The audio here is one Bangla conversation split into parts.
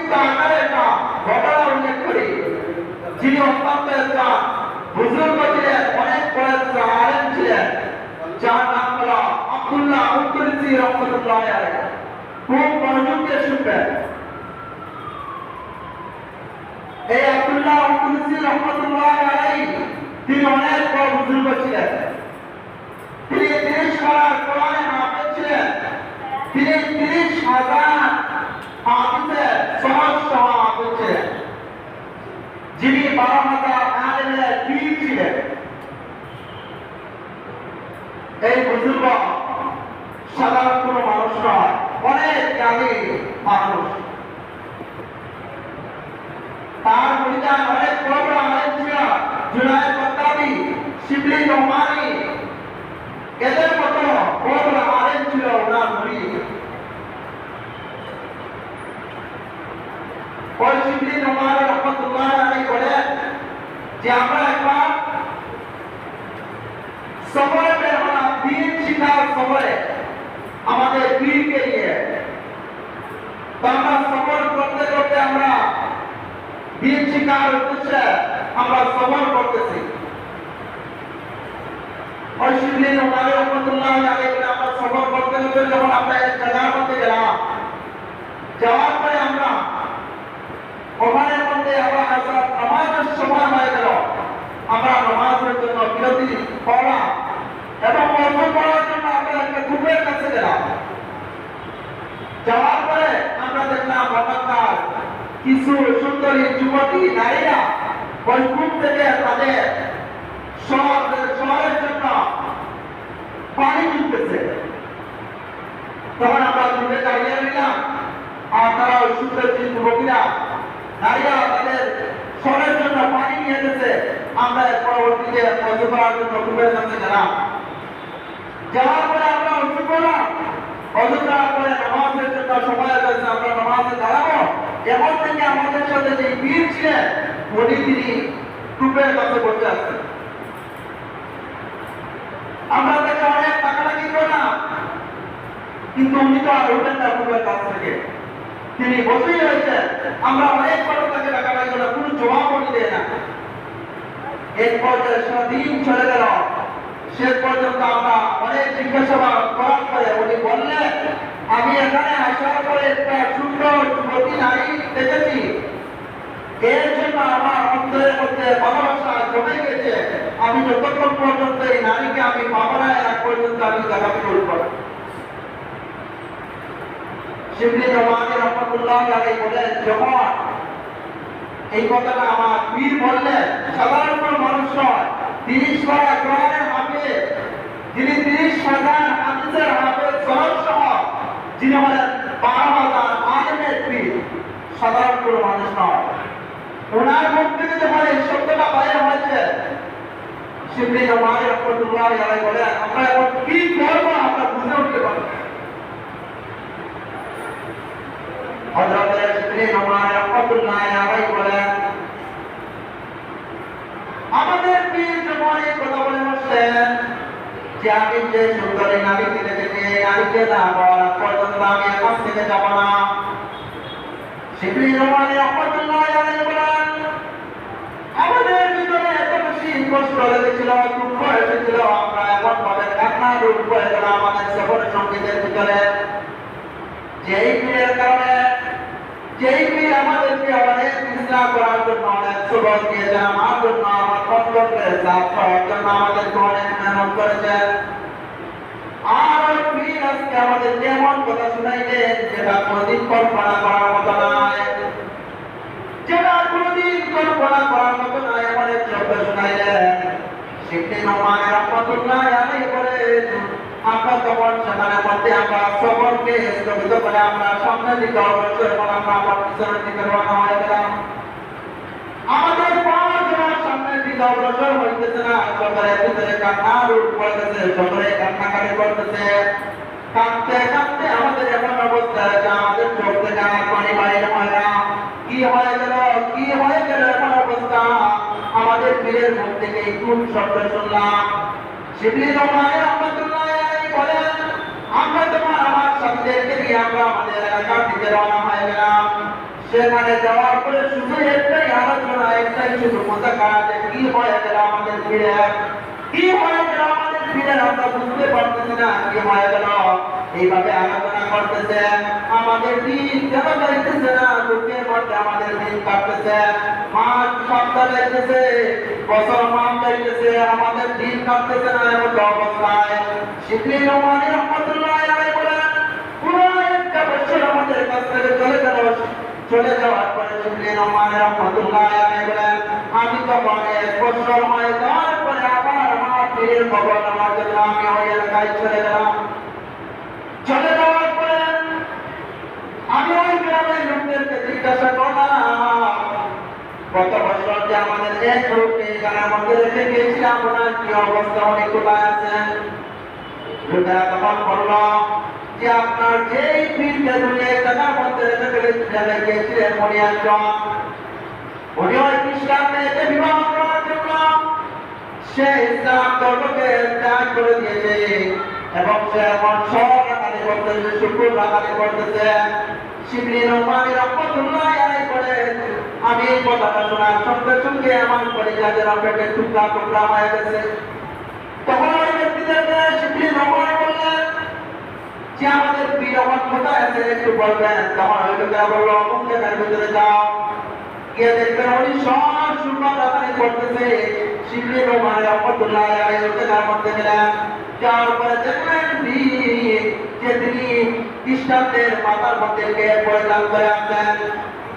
সংক্ষিপ্ত আকারে একটা ঘটনা উল্লেখ করি। যিনি অত্যন্ত একটা বুজুর্গ ছিলেন, অনেক বড় একটা আলেম ছিলেন, যার নাম হলো আব্দুল্লাহ উদ্দুরসি রহমতুল্লাহ আলাইহি। খুব মনোযোগ দিয়ে শুনবেন। এই আব্দুল্লাহ উদ্দুরসি রহমতুল্লাহ আলাইহি তিনি অনেক বড় বুজুর্গ ছিলেন। তিনি 30 পারা কোরআনে হাফেজ ছিলেন। তিনি 30,000 হাদিসের সহজ হাফেজ ছিলেন। যিনি 12,000 আলেমের পীর ছিলেন। এই বুজুর্গ সাধারণ কোনো মানুষ নয়, অনেক জ্ঞানী মানুষ। তার পরিচয় অনেক বড় বড় আলেম ছিল, জুনায়েদ বাগদাদি, শিবলি নোমানি, এদের মতো বড় বড় আলেম ছিল ওনার মুরিদ। ওই শিবলি নোমানি রহমতুল্লাহ আলাইহি বলেন যে আমরা একবার সফরে বের হলাম, দিন শিখার সফরে আমাদের পীরকে নিয়ে। তো আমরা সফর করতে করতে আমরা দিন শিখার উদ্দেশ্যে আমরা সফর করতেছি। ওই শিবলি নোমানি রহমতুল্লাহ আলাইহি আমরা সফর করতে করতে যখন আমরা এক জায়গার মধ্যে গেলাম, যাওয়ার পরে আমরা ওখানের মধ্যে আমরা নামাজের সময় হয়ে গেল। আমরা নামাজের জন্য বিরতি পড়লাম এবং ওযু করার জন্য আমরা একটা কূপের কাছে গেলাম। যাওয়ার পরে আমরা দেখলাম ওখানকার কিছু সুন্দরী যুবতী নারীরা ওই কূপ থেকে তাদের শহরের জন্য পানি তুলতেছে। তখন আমরা দূরে দাঁড়িয়ে নিলাম, আর তারা ওই সুন্দরী যুবতীরা নারীরা তাদের শহরের জন্য পানি নিয়ে এসেছে। আমরা পরবর্তীতে ওযু করার জন্য কূপের কাছে গেলাম। যাওয়ার পরে আমরা ওযু করলাম। ওযু করার পরে নামাজের জন্য সময় হয়েছে, আমরা নামাজে দাঁড়াবো। এমন থেকে আমাদের সাথে যে পীর ছিলেন তিনি কূপের কাছে বসে আছেন। আমরা তাকে অনেক টাকাটাকি করলাম, কিন্তু উনি তো আর উঠেন না কূপের কাছ থেকে, তিনি বসেই রয়েছেন। আমরা অনেক বড় তাকে টাকাটাকি করলাম, কোনো জবাব উনি দেয় না। এক পর্যায়ে সারাদিন চলে গেল। শেষ পর্যন্ত আমরা অনেক জিজ্ঞাসাবাদ করার পরে উনি বললেন, আমি এখানে আসার পরে একটা সুন্দর যুবতী নারী দেখেছি, এর জন্য আমার অন্তরের মধ্যে ভালোবাসা জমে গেছে। আমি যতক্ষণ পর্যন্ত এই নারীকে আমি পাবো না, এক পর্যন্ত আমি দেখাতে করব না। শিবলি নোমানি রহমতুল্লাহ আলাইহি বলেন, যখন এই কথাটা আমার পীর বললেন, সাধারণ কোনো মানুষ নয়, 30 পারা কোরআনের হাফেজ, যিনি 30,000 হাদিসের হাফেজ সহ যিনি হলেন 12,000 আলেমের পীর, সাধারণ কোনো মানুষ নয়। ওনার মুখ থেকে যখন এই শব্দটা বাইরে হয়েছে, শিবলি নোমানি রহমতুল্লাহ আলাইহি বলেন, আমরা এখন কি করবো আমরা বুঝে উঠতে পারি। হযরত শিবলি নোমানি রহমতুল্লাহ আলাইহি বলেন, আমাদের পীর যখন এই কথা বলে বসলেন যে আমি যে সুন্দরী নারীকে দেখেছি, নারীকে না বলা পর্যন্ত আমি এখান থেকে যাব না। শিবলি নোমানি রহমতুল্লাহ আলাইহি বলেন, আমাদের ভিতরে এত বেশি কষ্ট লেগেছিল, দুঃখ এসেছিল, আমরা এমন ভাবে কান্না রূপ হয়ে গেলাম আমাদের সফরের সঙ্গীদের ভিতরে। যেই পীরের কারণে, যেই পীর আমাদেরকে অনেক ইসলাম করার জন্য অনেক সুযোগ দিয়েছেন, আমার জন্য আমার কষ্টকে সাফ করার জন্য আমাদেরকে অনেক মেহনত করেছেন, আর ওই পীর আজকে আমাদেরকে এমন কথা শুনাইলেন যেটা কোনোদিন কল্পনা করার মতো নয়, যেটা কোনোদিন কল্পনা করার মতো নয়, এমন এক শব্দ শুনাইলেন। শিবলি নোমানি রহমতুল্লাহ আলাইহি বলেন, আমরা তখন সেখানে মধ্যে আমরা সফরকে স্থগিত করে আমরা সামনের দিকে অগ্রসর হলাম, আমরা পিছনের দিকে রওনা হয়ে গেলাম। আমাদের পা যেন সামনের দিকে অগ্রসর হইতেছে না, সফরের ভিতরে কান্না রূপ পড়তেছে, সফরে কান্নাকাটি করতেছে। কাঁদতে কাঁদতে আমাদের এমন অবস্থা যে আমাদের চোখ থেকে আমার পানি বাইরে হয় না। কি হয়ে গেল, কি হয়ে গেল এমন অবস্থা? আমাদের পীরের মুখ থেকে কোন শব্দ শুনলাম? শিবলি নোমানি রহমতুল্লাহ আলাইহি বলেন, আমরা তোমার আমার সাথীদেরকে নিয়ে আমরা আমাদের এলাকার দিকে রওনা হয়ে গেলাম। সেখানে যাওয়ার পরে শুধু একটাই আলোচনা, একটাই শুধু মজাকা, যে কি হয়ে গেল আমাদের ফিরে, কি হয়ে গেল আমাদের ফিরে, আমরা বুঝতে পারতেছি না কি হয়ে গেল। এইভাবে আলোচনা করতেছে, আমাদের দিন কেন যাইতেছে না, দুঃখের মধ্যে আমাদের দিন কাটতেছে, মাস সপ্তাহ যাইতেছে, বছর মাস যাইতেছে, আমাদের দিন কাটতেছে না, এমন অবস্থায় শিবলি নোমানী রহমতুল্লাহ আলাইহি বলেন, পুরো একটা বছর আমাদের কাছ থেকে চলে গেল। চলে যাওয়ার পরে শিবলি নোমানী রহমতুল্লাহ আলাইহি বলেন, আমি তখন এক বছর হয়ে যাওয়ার পরে আবার আমার পীরের খবর নেওয়ার জন্য আমি ওই এলাকায় চলে গেলাম। চলে যাওয়ার পরে আমি ওই গ্রামের লোকদেরকে জিজ্ঞাসা করলাম, গত বছর যে আমাদের এক লোককে এখানের মধ্যে রেখে গিয়েছিলাম, ওনার কি অবস্থা, উনি কোথায় আছেন? লোকেরা তখন বলল যে আপনার যেই পীরকে দুনিয়ায় জায়গার মধ্যে রেখে গিয়েছিলেন, উনি একজন, উনি ওই খ্রিস্টান মেয়েকে বিবাহ করার জন্য সে ইসলাম ধর্মকে ত্যাগ করে দিয়েছে এবং সে এমন সব রাখানি করতেছে, শুকুর রাখানি করতেছে। শিবলি নোমানী রহমতুল্লাহ আলাইহি বলেন, আমি এই কথাটা শোনার সঙ্গে সঙ্গে আমার পরিজাতের পেটে টুকরা টুকরা হয়ে গেছে। তখন ওই ব্যক্তিদেরকে শিবলি নোমানী বললেন যে আমাদের পীর এখন কোথায় আছে একটু বলবেন। তখন ওই লোকেরা বললো, অমুক জায়গার ভিতরে যাও, গিয়ে দেখবেন উনি সব শুকর রাখানি করতেছে। শিবলি নোমানী রহমতুল্লাহ আলাইহি লোকের মধ্যে গেলেন, যাওয়ার পরে দেখলেন যে তিনি খ্রিস্টানদের মাথার মধ্যে বেল পরিধান করে আছেন,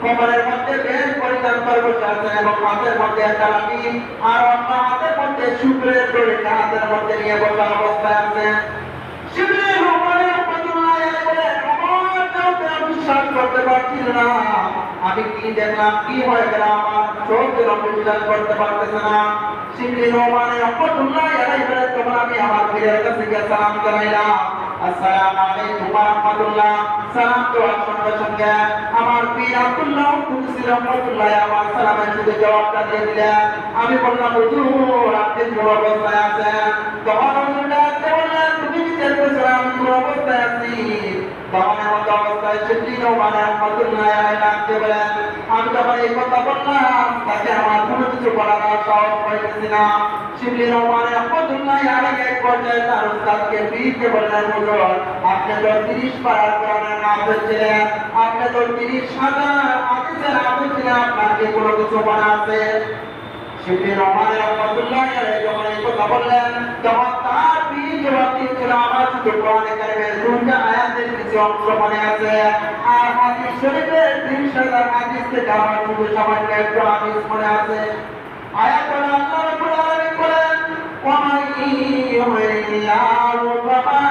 কোমরের মধ্যে বেল পরিধান করে বসে আছেন এবং হাতের মধ্যে একটা লাঠি আর অন্য হাতের মধ্যে শুক্রের দড়িটা হাতের মধ্যে নিয়ে বসা অবস্থায় আছেন। শিবলি নোমানী রহমতুল্লাহ আলাইহি বলেন, আমার কাউকে বিশ্বাস করতে পারছিল না, আমি কি দেখলাম, কি হয়ে গেল, আমার চোখ যেন বিশ্বাস করতে পারতেছে না। শিবলি নোমানী রহমতুল্লাহ আলাইহি বলেন, তখন আমি আমার পীরের কাছে গিয়ে সালাম জানাইলাম, আসসালামু আলাইকুম ওয়া রাহমাতুল্লাহ। সালাম দেওয়ার সঙ্গে সঙ্গে আমার পীর আব্দুল্লাহ কুদসি রহমতুল্লাহ আমার সালামের শুধু জবাবটা দিয়ে দিলেন। আমি বললাম, হুজুর আপনি কোন অবস্থায় আছেন? তখন হুজুর ডাকতে বললেন, তুমি কি দেখতেছো আমি কোন অবস্থায় আছি? তখন এমন অবস্থায় শিবলি নোমানী রহমতুল্লাহ আলাইহি ডাকতে বলেন, আমি যখন এই কথা বললাম তাকে আমার কোনো কিছু বলার সাহস পাইতেছি না। শিবলি নোমানী রহমতুল্লাহ আলাইহি এক পর্যায়ে তার উস্তাদকে পীরকে বললেন, হুজুর আপনি তো 30 পারার কোরআনের নাফেজ ছিলেন, আপনি তো 30,000 হাদিসের হাফেজ ছিলেন, আপনার কি কোনো কিছু মনে আছে? শিবলি নোমানী রহমতুল্লাহ আলাইহি যখন এই কথা বললেন, তখন তার পীর জবাব দিয়েছিল, আমার শুধু কোরআনে কারিমের 2টা আয়াতের কিছু অংশ মনে আছে, আর হাদিস শরীফের 30,000 হাদিস থেকে আমার শুধু সামান্য একটু হাদিস মনে আছে। আয়াত হলো আল্লাহ রাব্বুল আলামিন বলেন, ওয়া মান ইউহিল্লাহু ফামা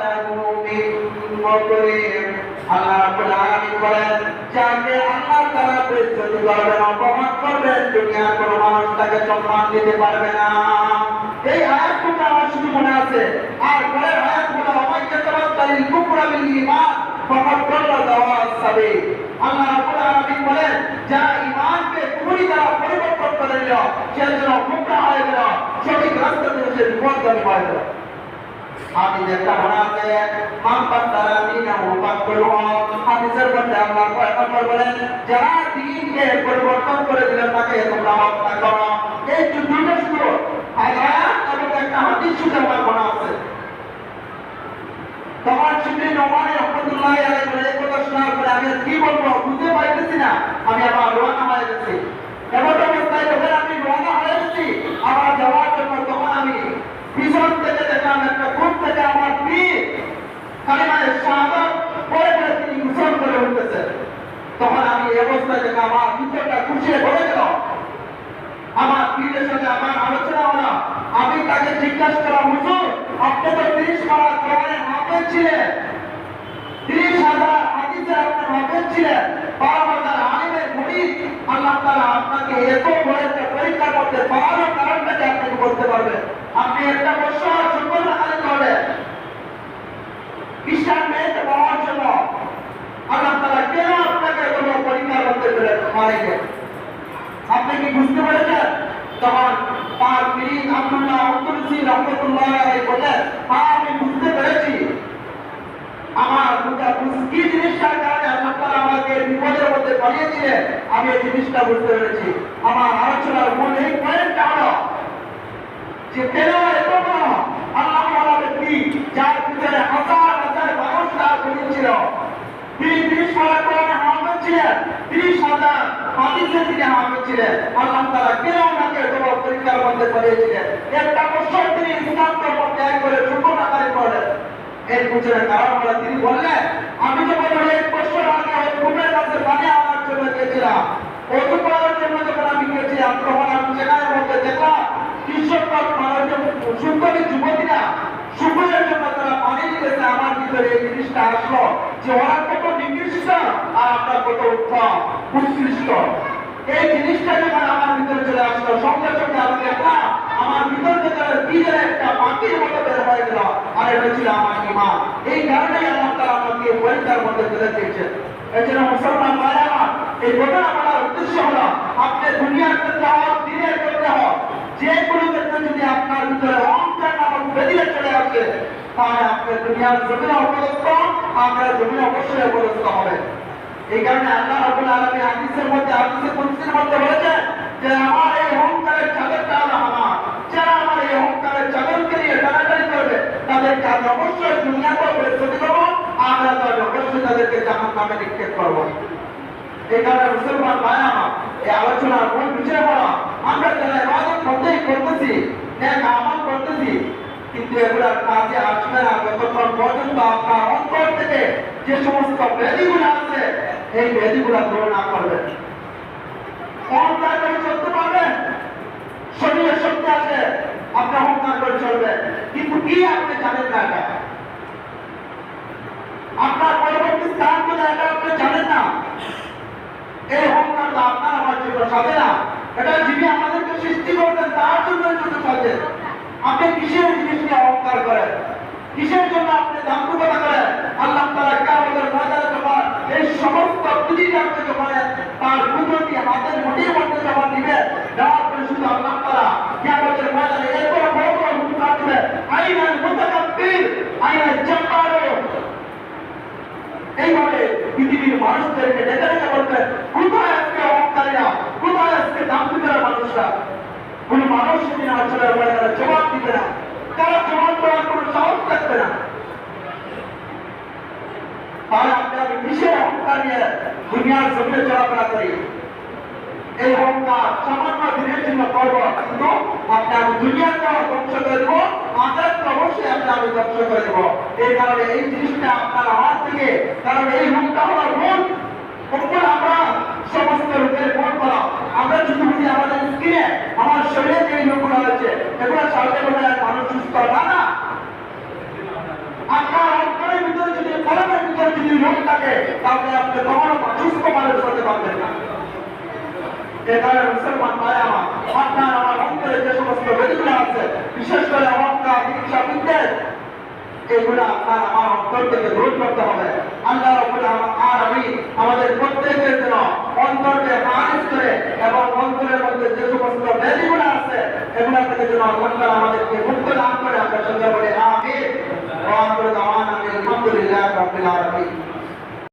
লাহু মিন মুকরিম। আল্লাহ রাব্বুল আলামিন বলেন, যাকে আল্লাহ তাআলা বেইজ্জতি করবেন, অপমান করবেন, দুনিয়ার কোনো মানুষ তাকে সম্মান দিতে পারবে না। এই আয়াতগুলো আমার শুধু মনে আছে। আর পরের আয়াতগুলো, আমাকে তাবাদদালিল কুফরা বিল ঈমান ফাকাদ দাল্লা দাওয়াস সাবিল। আল্লাহ রাব্বুল আলামিন বলেন, যারা ঈমানকে কুফরি দ্বারা পরিবর্তন করে নিল, সে যেন গুমরাহ হয়ে গেল, সঠিক রাস্তা থেকে সে বিপথগামী হয়ে গেল। হাদিসের মনে আছে, মান বাদদালা দীনাহু ফাকতুলহু। হাদিসের মধ্যে আল্লাহ পয়গম্বর বলেন, যারা দ্বীনকে পরিবর্তন করে দিলে তাকে তোমরা হত্যা করো। এই দুটো শুধু আয়াত এবং একটা হাদিস শুধু আমার মনে আছে। তখন শিবলি নোমানী রহমতুল্লাহ আলাইহি বলে, এই কথা শোনার পরে আমি কি বলবো বুঝতে পারতেছি না, আমি আবার রওনা হয়ে গেছি। এমন অবস্থায় যখন আমি রওনা হয়ে গেছি আবার যাওয়ার জন্য, তখন আমি পিছন থেকে দেখলাম একটা কূপ থেকে আমার পীর কালিমায়ে শাহাদাত পড়ে পড়ে তিনি গোসল করে উঠতেছে। তখন আমি এই অবস্থায় দেখে আমার ভিতরটা খুশিয়ে ভরে গেল। আমার পীরের সাথে আমার আলোচনা হলো, আমি তাকে জিজ্ঞাসা করলাম, হুজুর আপনি তো 30 পারা কোরআনের হাফেজ ছিলেন, 30,000 হাদিসের আপনি হাফেজ ছিলেন, 12,000 আলিমের মুরিদ, আল্লাহ তাআলা আপনাকে এত বড় একটা পরীক্ষার মধ্যে পাওয়ার কারণটাকে আপনি বলতে পারবেন? আপনি একটা বছর শুকর আদায় করবেন খ্রিস্টান মেয়েকে পাওয়ার জন্য, আল্লাহ তাআলা কেন আপনাকে কোনো পরীক্ষার মধ্যে মারেন? আপনি কি বুঝতে পেরেছেন? তখন তার পীর আব্দুল্লাহ কুদসি রহমতুল্লাহ আলাইহি বলেন, আমি বুঝতে পেরেছি, আমার কি জিনিসটার কারণে আল্লাহ তাআলা আমাকে বিপদ বানিয়েছিলেন, আমি এই জিনিসটা বুঝতে পেরেছি। আমার আলোচনার মূল এই পয়েন্টটা হলো যে কেন এত বড় আল্লাহ ওয়ালা ব্যক্তি যার ভিতরে হাজার হাজার মানুষ তার ছিল, তিনি 30 পারা কোরআনে হাফেজ ছিলেন, 30,000 হাদিসে তিনি হাফেজ ছিলেন। আল্লাহ তাআলা কেন ওনাকে এত বড় পরীক্ষার মধ্যে পড়িয়েছিলেন? একটা বছর তিনি ইসলাম ধর্ম ত্যাগ করে যুবনাকারী করলেন। এর পিছনে কারণ হলো তিনি বললেন, আমি যখন 1 বছর আগে ওই কুমের কাছে পানি আনার জন্য গিয়েছিলাম, অজু করার জন্য যখন আমি গিয়েছিলাম, তখন আমি সেখানে মধ্যে দেখলাম কৃষক সুন্দরী যুবতীরা শুকুরের জন্য তারা পানি দিতেছে। আমার ভিতরে এই জিনিসটা আসলো যে ওরা কত নিকৃষ্ট আর আমরা কত উত্তম উৎকৃষ্ট। এই জিনিসটা যখন আমার ভিতরে চলে আসলো, সঙ্গে সঙ্গে আমি দেখলাম আমার ভিতর থেকে বীজের একটা পাখির মতো বের হয়ে গেল, আর এটা ছিল আমার ঈমান। এই কারণেই আল্লাহ তাআলা আমাকে পরীক্ষার মধ্যে ফেলে দিয়েছেন। এই জন্য মুসলমান ভাই আমার, এই ঘটনা বলার উদ্দেশ্য হলো আপনি দুনিয়ার ক্ষেত্রে হোক, দিনের ক্ষেত্রে হোক, যে কোনো ক্ষেত্রে যদি আপনার ভিতরে অহংকার নামক বেরিয়ে চলে আসে, তাহলে আপনার দুনিয়ার জমিনে অপদস্থ, আপনার জমিনে অবশ্যই অপদস্থ হবে। এই কারণে আল্লাহ রাব্বুল আলামিন হাদিসের কুদসির মধ্যে বলেছেন যে আমার এই অহংকারের চাদরটা হলো আমার, যারা আমার এই অহংকারের চাদরকে নিয়ে টানাটানি করবে তাদেরকে আমি অবশ্যই দুনিয়াতে পরিস্থিতি করবো, আখিরাতে আমি অবশ্যই তাদেরকে জাহান্নামে নিক্ষেপ করবো। এই কারণে মুসলমান ভাই আমার, এই আলোচনার মূল বিষয় হলো আমরা যারা ইবাদত করতেছি, নেক আমল করতেছি, কিন্তু এগুলার কাজে আসবে না যতক্ষণ পর্যন্ত আপনার অন্তর থেকে যে সমস্ত ব্যাধিগুলো আছে এই ব্যাধিগুলো দূর না করবেন। অহংকার করে চলতে পারবেন, শরীরে শক্তি আছে, আপনি অহংকার করে চলবেন, কিন্তু কি আপনি জানেন না, এটা আপনার পরবর্তী স্থান কোথায় এটা আপনি জানেন না। এই অহংকার তো আপনার আমার জন্য সাজে না, এটা যিনি আমাদেরকে সৃষ্টি করতেন তার জন্য সাজে। আপনি কিসের জিনিস নিয়ে অহংকার করেন? কিসের জন্য আপনি দাম্ভিকতা করেন? আল্লাহ তাআলা কিয়ামতের ময়দানে যখন এই সমস্ত পৃথিবীকে যখন তার কুদরতি হাতের মুঠির মধ্যে যখন দিবে, দেওয়ার পরে শুধু আল্লাহ তাআলা কিয়ামতের ময়দানে এরপর বড় বড় হুকুম দিবে, আইনাল মুতাকাব্বির, আইনাল জাব্বার। এইভাবে পৃথিবীর মানুষদেরকে ডেকে ডেকে বলবেন, কোথায় আজকে অহংকারীরা, কোথায় আজকে দাম্ভিকরা মানুষরা? কোন মানুষ সেদিন আসলে জবাব দিবে না, তারা জবাব দেওয়ার কোন সাহস থাকবে না। তাহলে আপনি আমি কিসের অহংকার নিয়ে দুনিয়ার জমিনে চলাফেরা করি? এই অহংকার সামান্য দিনের জন্য করবো, কিন্তু আপনি আমি দুনিয়াকে ধ্বংস করে দেবো, আখিরাতকে অবশ্যই আপনি আমি ধ্বংস করে দেবো। এই কারণে এই জিনিসটা আপনার আমার থেকে, কারণ এই রূপটা হলো মূল। আমরা সমস্ত রূপের মূল করা, আমরা যদি বুঝি আমাদের স্কিনে, আমার শরীরে যে রোগগুলো আছে এগুলো সাথে করে মানুষ সুস্থ না। আপনার অন্তরের ভিতরে যদি, কলমের ভিতরে যদি রোগ থাকে, তাহলে আপনি কখনো সুস্থ মানুষ হতে পারবেন না। এখানে মুসলমান ভাই আমার, আপনার আমার অন্তরে যে সমস্ত ব্যাধিগুলো আছে, বিশেষ করে অহংকার, হিংসা, বিদ্বেষ, এগুলো আপনার আমার অন্তর থেকে দূর করতে হবে। আল্লাহ রাব্বুল আলামিন আমাদের প্রত্যেকের জন্য অন্তরকে খারিজ করে এবং অন্তরের মধ্যে যে সমস্ত ব্যাধিগুলো আছে এগুলো থেকে যেন আল্লাহ তাআলা আমাদেরকে মুক্ত দান করে। আমরা সকলে বলি আমিন। ওয়া আখিরু দাওয়ানা আলহামদুলিল্লাহি রাব্বিল আলামিন।